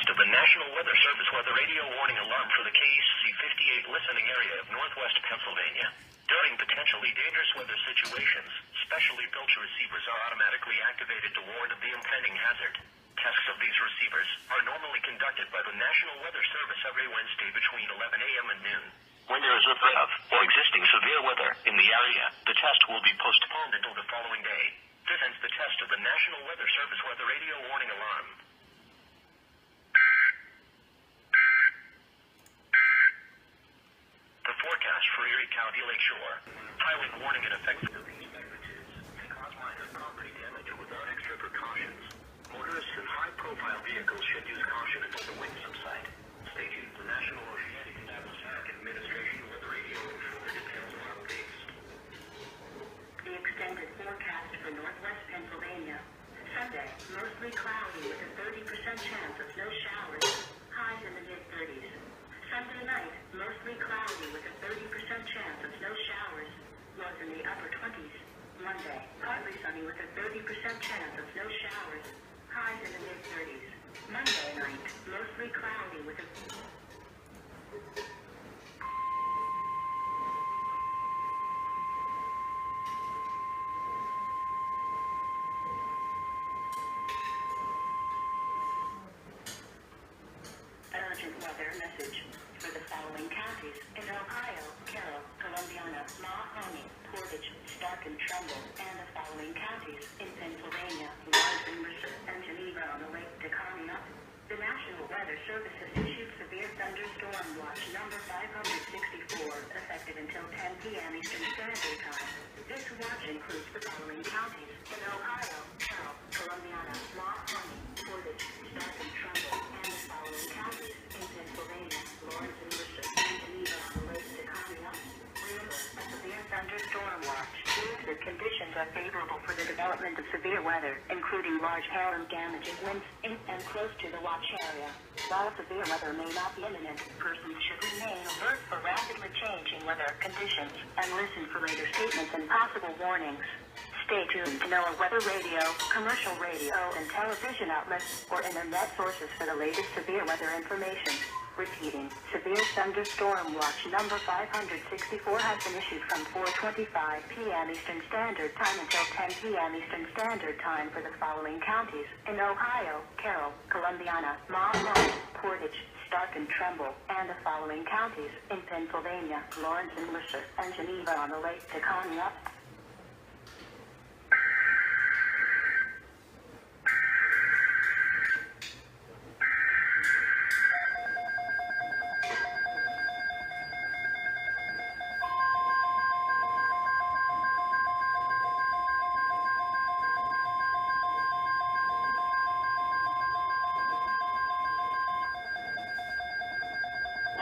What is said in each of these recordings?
test of the National Weather Service weather radio warning alarm for the KC 58 listening area of northwest Pennsylvania. During potentially dangerous weather situations, specially built receivers are automatically activated to warn of the impending hazard. Tests of these receivers are normally conducted by the National Weather Service every Wednesday between 11 a.m. and noon. When there is a threat of or existing severe weather in the area, the test will be postponed until the following day. This ends the test of the National Weather Service weather radio warning alarm. The forecast for Erie County Lakeshore. Highway warning in effect for these magnitudes may cause minor property damage without extra precautions. Motorists and high-profile vehicles should use caution until the winds subside. Stay tuned to the National Oceanic and Atmospheric Administration Weather Radio for the details of updates. The extended forecast for northwest Pennsylvania. Sunday, mostly cloudy with a 30% chance of no showers. Highs in the mid-30s. Sunday night, mostly cloudy with a 30% chance of no showers. Lows in the upper 20s. Monday, partly sunny with a 30% chance of no showers. Highs in the mid-30s. Monday night, mostly cloudy with a... Urgent weather message for the following counties in Ohio: Carroll, Columbiana, Mahoney, Portage, Stark and Trumbull, and the following counties in Pennsylvania: Lawrence and Mercer, and Geneva on the Lake to Conneaut. The National Weather Service has issued severe thunderstorm watch number 564, effective until 10 p.m. Eastern Standard Time. This watch includes the following counties in Ohio: Carroll, Columbiana, Mahoney, Portage, Stark and Trumbull, and the following counties in Pennsylvania: Lawrence and Mercer, and Geneva on the Lake to Conneaut. Remember, a severe thunderstorm watch means that conditions are favorable for the development of severe weather, including large hail and damaging winds in and close to the watch area. While severe weather may not be imminent, persons should remain alert for rapidly changing weather conditions and listen for later statements and possible warnings. Stay tuned to know weather radio, commercial radio, and television outlets or internet sources for the latest severe weather information. Repeating, severe thunderstorm watch number 564 has been issued from 4:25 p.m. Eastern Standard Time until 10 p.m. Eastern Standard Time for the following counties in Ohio: Carroll, Columbiana, Mahoney, Portage, Stark and Trumbull, and the following counties in Pennsylvania: Lawrence and Mercer, and Geneva on the Lake to Conneaut.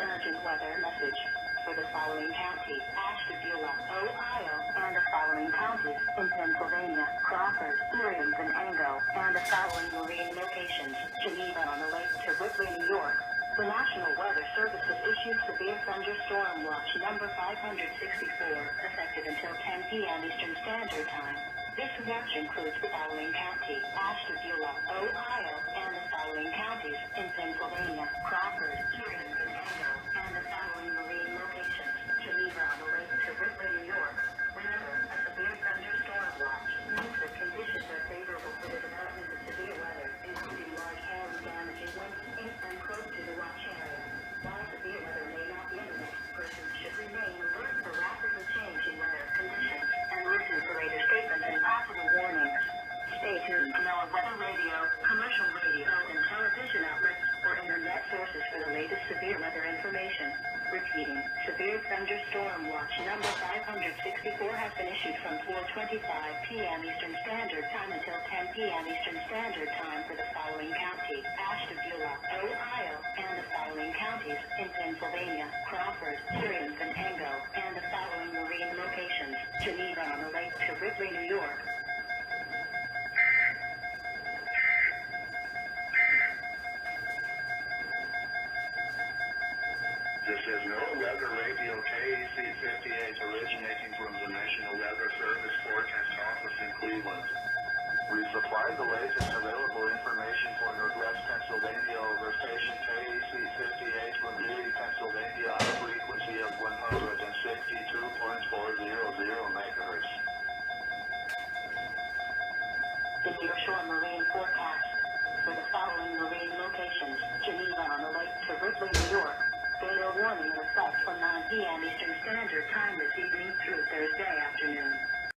Urgent weather message for the following counties: Ashtabula, Ohio, and the following counties in Pennsylvania: Crawford, Erie, and Ango, and the following marine locations: Geneva on the Lake to Ripley, New York. The National Weather Service has issued severe thunderstorm watch number 564, effective until 10 p.m. Eastern Standard Time. This watch includes the following county: Ashtabula, Ohio, and the following counties in Pennsylvania: Crawford, Erie, and Ango, and the following marine locations: Geneva on the Lake to Ripley, New York. Remember, a severe thunderstorm watch means that conditions are favorable for the development of severe weather, including large hail and damaging winds in and close to the watch area. While severe weather may not be imminent, persons should remain alert for rapidly changing weather conditions and listen for later statements and possible warnings. Stay tuned to know weather radio, commercial radio, and television outlets or internet sources for the latest severe weather information. Repeating, severe thunderstorm watch number 564 has been issued from 4:25 p.m. Eastern Standard Time until 10 p.m. Eastern Standard Time for the following county: Ashtabula, Ohio, and the following counties in Pennsylvania: Crawford, Erie, and Ango, and the following marine locations: Geneva on the Lake to Ripley, New York. This is NOAA Weather Radio KC 58 originating from the National Weather Service Forecast Office in Cleveland. We supplied the latest available information for Northwest Pennsylvania over station KAC 58 from Erie, Pennsylvania on a frequency of 162.400 megahertz. The nearshore marine forecast for the following marine locations: Geneva on the lake to Ripley, New York. Gale warning in effect from 9 p.m. Eastern Standard Time this evening through Thursday afternoon.